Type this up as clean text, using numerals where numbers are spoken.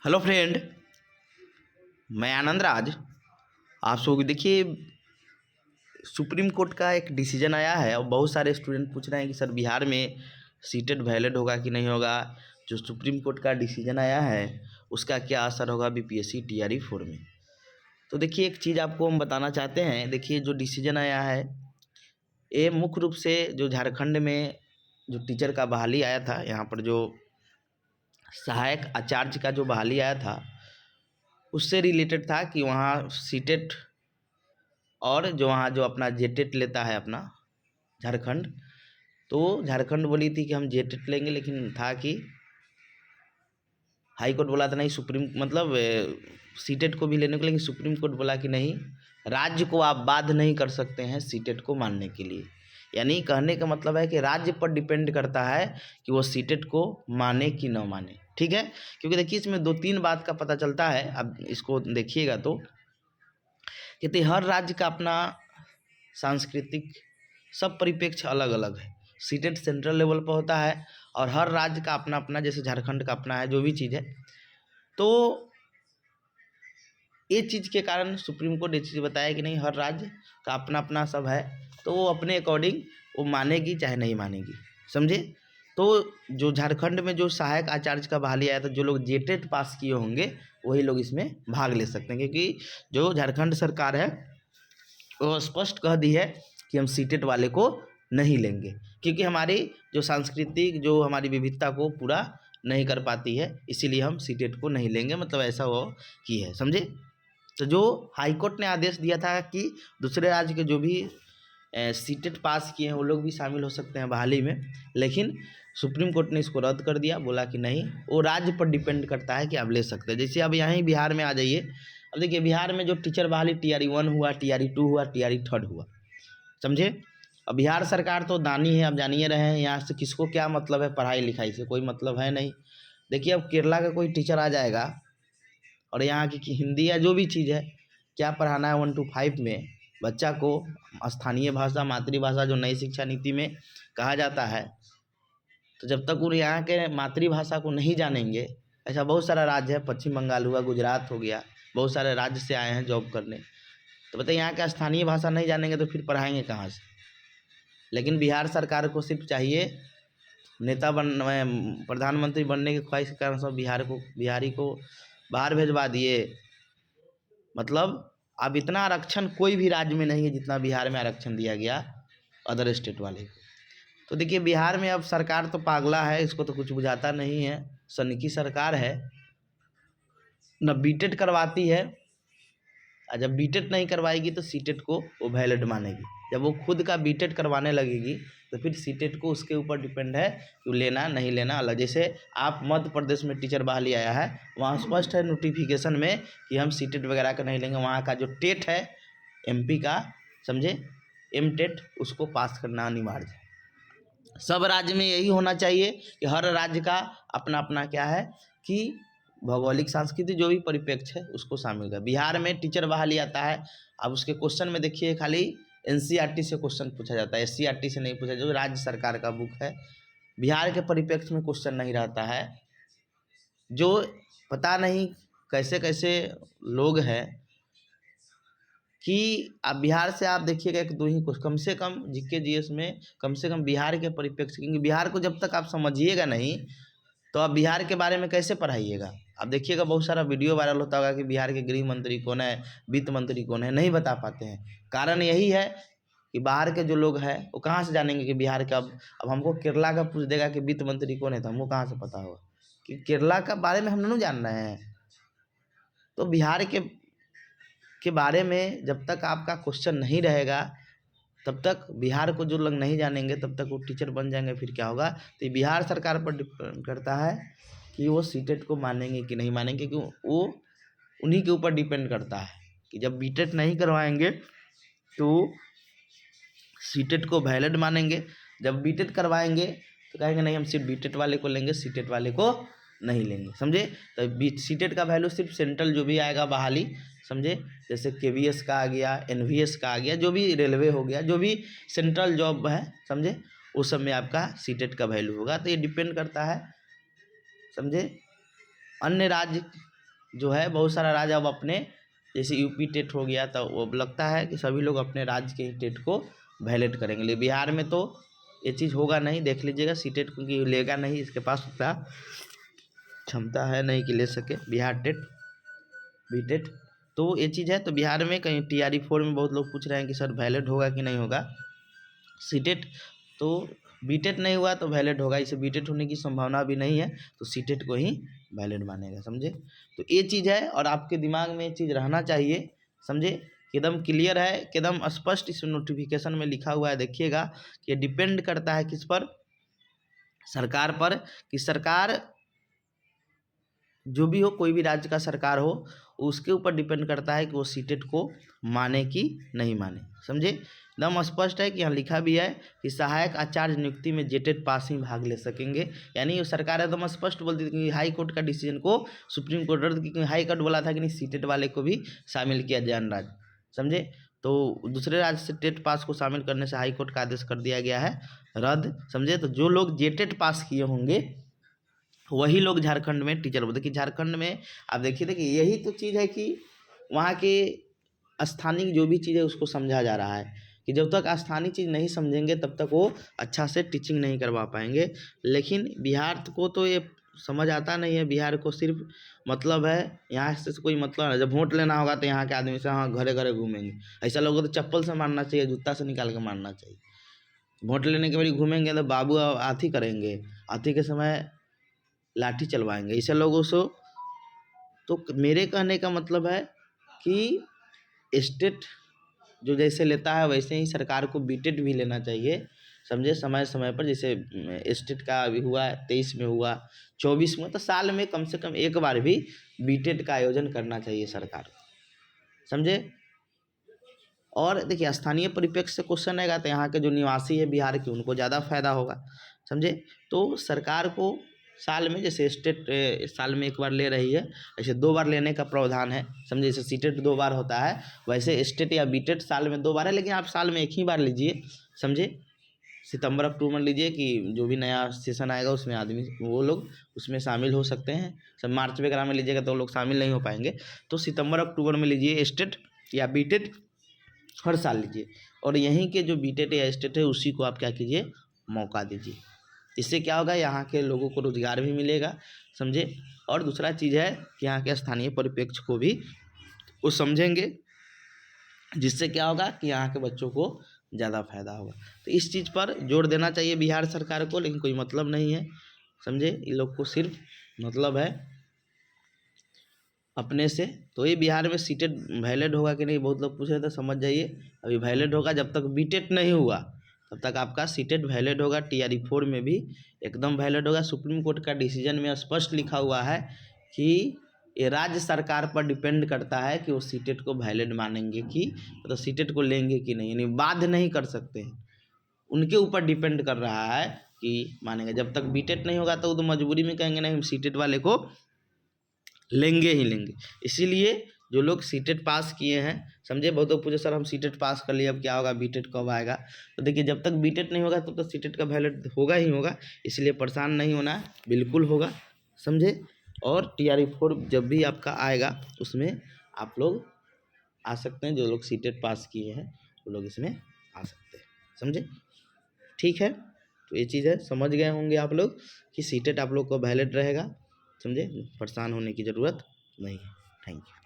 Hello friend, मैं आनंद राज। आप सब देखिए, सुप्रीम कोर्ट का एक डिसीजन आया है और बहुत सारे स्टूडेंट पूछ रहे हैं कि सर बिहार में सीटेट वैलिड होगा कि नहीं होगा। जो सुप्रीम कोर्ट का डिसीजन आया है उसका क्या असर होगा बीपीएससी टीआरई 4 में। तो देखिए, एक चीज़ आपको हम बताना चाहते हैं। देखिए, जो डिसीजन आया है ये मुख्य रूप से जो झारखंड में जो टीचर का बहाली आया था, यहाँ पर जो सहायक आचार्य का जो बहाली आया था उससे रिलेटेड था कि वहाँ सीटेट और जो वहाँ जो अपना जेटेट लेता है अपना झारखंड, तो झारखंड बोली थी कि हम जेटेट लेंगे, लेकिन था कि हाई कोर्ट बोला था नहीं, सुप्रीम मतलब सीटेट को भी लेने को, लेकिन सुप्रीम कोर्ट बोला कि नहीं, राज्य को आप बाध्य नहीं कर सकते हैं सीटेट को मानने के लिए। यानी कहने का मतलब है कि राज्य पर डिपेंड करता है कि वो सीटेट को माने कि न माने। ठीक है, क्योंकि देखिए इसमें दो तीन बात का पता चलता है। अब इसको देखिएगा तो कहते हर राज्य का अपना सांस्कृतिक सब परिप्रेक्ष्य अलग अलग है। सीटेट सेंट्रल लेवल पर होता है और हर राज्य का अपना अपना, जैसे झारखंड का अपना है जो भी चीज़ है। तो ये चीज़ के कारण सुप्रीम कोर्ट ये चीज़ बताया कि नहीं, हर राज्य का अपना अपना सब है, तो वो अपने अकॉर्डिंग वो मानेगी चाहे नहीं मानेगी। समझे। तो जो झारखंड में जो सहायक आचार्य का बहाली आया था, जो लोग जेटेट पास किए होंगे वही लोग इसमें भाग ले सकते हैं, क्योंकि जो झारखंड सरकार है वो स्पष्ट कह दी है कि हम सीटेट वाले को नहीं लेंगे, क्योंकि हमारी जो सांस्कृतिक जो हमारी विविधता को पूरा नहीं कर पाती है, इसीलिए हम सीटेट को नहीं लेंगे। मतलब ऐसा वो की है, समझे। तो जो हाईकोर्ट ने आदेश दिया था कि दूसरे राज्य के जो भी सीटेट पास किए हैं वो लोग भी शामिल हो सकते हैं बहाली में, लेकिन सुप्रीम कोर्ट ने इसको रद्द कर दिया। बोला कि नहीं, वो राज्य पर डिपेंड करता है कि आप ले सकते हैं। जैसे अब यहाँ बिहार में आ जाइए। अब देखिए, बिहार में जो टीचर बहाली टीआरई 1 हुआ, टीआरई 2 हुआ, टीआरई 3 हुआ, समझे। अब बिहार सरकार तो दानी है, अब जानिए रहे हैं यहाँ से किसको क्या मतलब है, पढ़ाई लिखाई से कोई मतलब है नहीं। देखिए, अब केरला का कोई टीचर आ जाएगा और यहाँ की हिंदी या जो भी चीज़ है क्या पढ़ाना है 1 to 5 में बच्चा को स्थानीय भाषा मातृभाषा जो नई शिक्षा नीति में कहा जाता है, तो जब तक वो यहाँ के मातृभाषा को नहीं जानेंगे, ऐसा बहुत सारा राज्य है, पश्चिम बंगाल हुआ, गुजरात हो गया, बहुत सारे राज्य से आए हैं जॉब करने, तो बताइए यहाँ का स्थानीय भाषा नहीं जानेंगे तो फिर पढ़ाएंगे कहाँ से। लेकिन बिहार सरकार को सिर्फ चाहिए नेता प्रधानमंत्री बनने की ख्वाहिश के कारण सब बिहारी को बाहर भेजवा दिए। मतलब अब इतना आरक्षण कोई भी राज्य में नहीं है जितना बिहार में आरक्षण दिया गया अदर स्टेट वाले को। तो देखिए, बिहार में अब सरकार तो पागला है, इसको तो कुछ बुझाता नहीं है, सनकी सरकार है, न बीटेट करवाती है, और जब बीटेट नहीं करवाएगी तो सीटेट को वो वैलिड मानेगी। जब वो खुद का बीटेट करवाने लगेगी तो फिर सीटेट को उसके ऊपर डिपेंड है कि लेना नहीं लेना अलग। जैसे आप मध्य प्रदेश में टीचर बहाली आया है, वहाँ स्पष्ट है नोटिफिकेशन में कि हम सीटेट वगैरह का नहीं लेंगे, वहाँ का जो टेट है एमपी का, समझे, एमटेट, उसको पास करना अनिवार्य है। सब राज्य में यही होना चाहिए कि हर राज्य का अपना अपना क्या है कि भौगोलिक सांस्कृतिक जो भी परिप्रेक्ष्य है उसको शामिल कर। बिहार में टीचर बहाली आता है, अब उसके क्वेश्चन में देखिए खाली एनसीईआरटी से क्वेश्चन पूछा जाता है, एससीईआरटी से नहीं पूछा, जो राज्य सरकार का बुक है। बिहार के परिप्रेक्ष्य में क्वेश्चन नहीं रहता है। जो पता नहीं कैसे कैसे लोग हैं कि आप बिहार से आप देखिएगा एक दो ही कम से कम जीके जीएस में कम से कम बिहार के परिप्रेक्ष्य, क्योंकि बिहार को जब तक आप समझिएगा नहीं तो आप बिहार के बारे में कैसे पढ़ाइएगा। आप देखिएगा बहुत सारा वीडियो वायरल होता होगा कि बिहार के गृह मंत्री कौन है, वित्त मंत्री कौन है, नहीं बता पाते हैं। कारण यही है कि बाहर के जो लोग हैं वो कहाँ से जानेंगे कि बिहार का। अब हमको केरला का पूछ देगा कि वित्त मंत्री कौन है, तो हमको कहाँ से पता होगा कि केरला का बारे में हम नहीं जान रहे हैं। तो बिहार के बारे में जब तक आपका क्वेश्चन नहीं रहेगा तब तक बिहार को जो लोग नहीं जानेंगे तब तक वो टीचर बन जाएंगे, फिर क्या होगा। तो बिहार सरकार पर डिपेंड करता है कि वो सीटेट को मानेंगे कि नहीं मानेंगे, क्योंकि वो उन्हीं के ऊपर डिपेंड करता है कि जब बीटेट नहीं करवाएंगे तो सीटेट को वैलिड मानेंगे, जब बीटेट करवाएंगे तो कहेंगे नहीं हम सिर्फ बीटेट वाले को लेंगे, सीटेट वाले को नहीं लेंगे, समझे। तो सीटेट का वैल्यू सिर्फ सेंट्रल जो भी आएगा बहाली, समझे, जैसे केवीएस का आ गया, एनवीएस का आ गया, जो भी रेलवे हो गया, जो भी सेंट्रल जॉब है, समझे, उस सब में आपका सीटेट का वैल्यू होगा। तो ये डिपेंड करता है, समझे। अन्य राज्य जो है बहुत सारा राज्य अब अपने, जैसे यूपी टेट हो गया, तो अब लगता है कि सभी लोग अपने राज्य के टेट को वैलिड करेंगे। लेकिन बिहार में तो ये चीज़ होगा नहीं, देख लीजिएगा। सीटेट क्योंकि लेगा नहीं, इसके पास उतना क्षमता है नहीं कि ले सके बिहार टेट बीटेट। तो ये चीज़ है। तो बिहार में कहीं TRE 4 में बहुत लोग पूछ रहे हैं कि सर वैलिड होगा कि नहीं होगा सीटेट। तो बीटेट नहीं हुआ तो वैलिड होगा, इसे बीटेट होने की संभावना भी नहीं है, तो सीटेट को ही वैलिड मानेगा, समझे। तो ये चीज़ है, और आपके दिमाग में ये चीज़ रहना चाहिए, समझे। एकदम क्लियर है, एकदम स्पष्ट इस नोटिफिकेशन में लिखा हुआ है, देखिएगा कि ये डिपेंड करता है किस पर, सरकार पर, कि सरकार जो भी हो, कोई भी राज्य का सरकार हो, उसके ऊपर डिपेंड करता है कि वो सीटेट को माने कि नहीं माने, समझे। एकदम स्पष्ट है कि यहाँ लिखा भी है कि सहायक आचार्य नियुक्ति में जेटेट पास ही भाग ले सकेंगे। यानी ये सरकार एकदम स्पष्ट बोलती थी कि हाई कोर्ट का डिसीजन को सुप्रीम कोर्ट रद्द, क्योंकि हाई कोर्ट बोला था कि नहीं सीटेट वाले को भी शामिल किया जाए अन्य राज्य, समझे। तो दूसरे राज्य से टेट पास को शामिल करने से हाई कोर्ट का आदेश कर दिया गया है रद्द, समझे। तो जो लोग जेटेट पास किए होंगे वही लोग झारखंड में टीचर बोलते। कि झारखंड में आप देखिए थे कि यही तो चीज़ है कि वहाँ के स्थानीय जो भी चीज़ है उसको समझा जा रहा है, कि जब तक स्थानीय चीज़ नहीं समझेंगे तब तक वो अच्छा से टीचिंग नहीं करवा पाएंगे। लेकिन बिहार को तो ये समझ आता नहीं है, बिहार को सिर्फ मतलब है यहाँ से कोई मतलब नहीं। जब वोट लेना होगा तो यहाँ के आदमी से हाँ घरे घरे घूमेंगे, ऐसा लोगों को तो चप्पल से मारना चाहिए, जूता से निकाल के मारना चाहिए। वोट लेने के बाद घूमेंगे तो बाबू आती करेंगे, आती के समय लाठी चलवाएंगे, ऐसे लोगों से। तो मेरे कहने का मतलब है कि स्टेट जो जैसे लेता है वैसे ही सरकार को बीटेट भी लेना चाहिए, समझे, समय समय पर। जैसे स्टेट का अभी हुआ 23 में हुआ, 24 में, तो साल में कम से कम एक बार भी बीटेट का आयोजन करना चाहिए सरकार को, समझे। और देखिए स्थानीय परिप्रेक्ष्य से क्वेश्चन आएगा तो यहाँ के जो निवासी है बिहार के उनको ज़्यादा फायदा होगा, समझे। तो सरकार को साल में, जैसे स्टेट साल में एक बार ले रही है, ऐसे 2 बार लेने का प्रावधान है, समझे। जैसे सीटेट 2 बार होता है, वैसे स्टेट या बीटेट साल में 2 बार है, लेकिन आप साल में एक ही बार लीजिए, समझे। सितंबर अक्टूबर लीजिए कि जो भी नया सेशन आएगा उसमें आदमी वो लोग उसमें शामिल हो सकते हैं। सब मार्च वगैरह में लीजिएगा तो लोग शामिल नहीं हो पाएंगे। तो सितंबर अक्टूबर में लीजिए स्टेट या बीटेट, हर साल लीजिए। और यहीं के जो बीटेट या स्टेट है उसी को आप क्या कीजिए, मौका दीजिए। इससे क्या होगा, यहाँ के लोगों को रोजगार भी मिलेगा, समझे। और दूसरा चीज़ है कि यहाँ के स्थानीय परिप्रेक्ष्य को भी वो समझेंगे, जिससे क्या होगा कि यहाँ के बच्चों को ज़्यादा फायदा होगा। तो इस चीज़ पर जोर देना चाहिए बिहार सरकार को, लेकिन कोई मतलब नहीं है, समझे। इन लोग को सिर्फ मतलब है अपने से। तो ये बिहार में सीटेट वैलिड होगा कि नहीं, बहुत लोग पूछ रहे थे, समझ जाइए। अभी वैलिड होगा, जब तक बीटेट नहीं हुआ तब तक आपका सीटेट वैलिड होगा। TRE 4 में भी एकदम वैलिड होगा। सुप्रीम कोर्ट का डिसीजन में स्पष्ट लिखा हुआ है कि ये राज्य सरकार पर डिपेंड करता है कि वो सीटेट को वैलिड मानेंगे कि, मतलब सीटेट को लेंगे कि नहीं, यानी बाध्य नहीं कर सकते हैं, उनके ऊपर डिपेंड कर रहा है कि मानेंगे। जब तक बीटेट नहीं होगा तो वो तो मजबूरी में कहेंगे नहीं हम सीटेट वाले को लेंगे ही लेंगे। इसीलिए जो लोग सीटेट पास किए हैं, समझे, बहुत लोग पूछे सर हम सीटेट पास कर लिए अब क्या होगा, बीटेट कब आएगा। तो देखिए जब तक बीटेट नहीं होगा तब तक सीटेट का वैलिड होगा ही होगा, इसलिए परेशान नहीं होना है, बिल्कुल होगा, समझे। और TRE 4 जब भी आपका आएगा उसमें आप लोग आ सकते हैं, जो लोग सीटेट पास किए हैं वो लोग इसमें आ सकते हैं, समझे, ठीक है। तो ये चीज़ है, समझ गए होंगे आप लोग कि सीटेट आप लोग को वैलिड रहेगा, समझे, परेशान होने की ज़रूरत नहीं है। Thank you.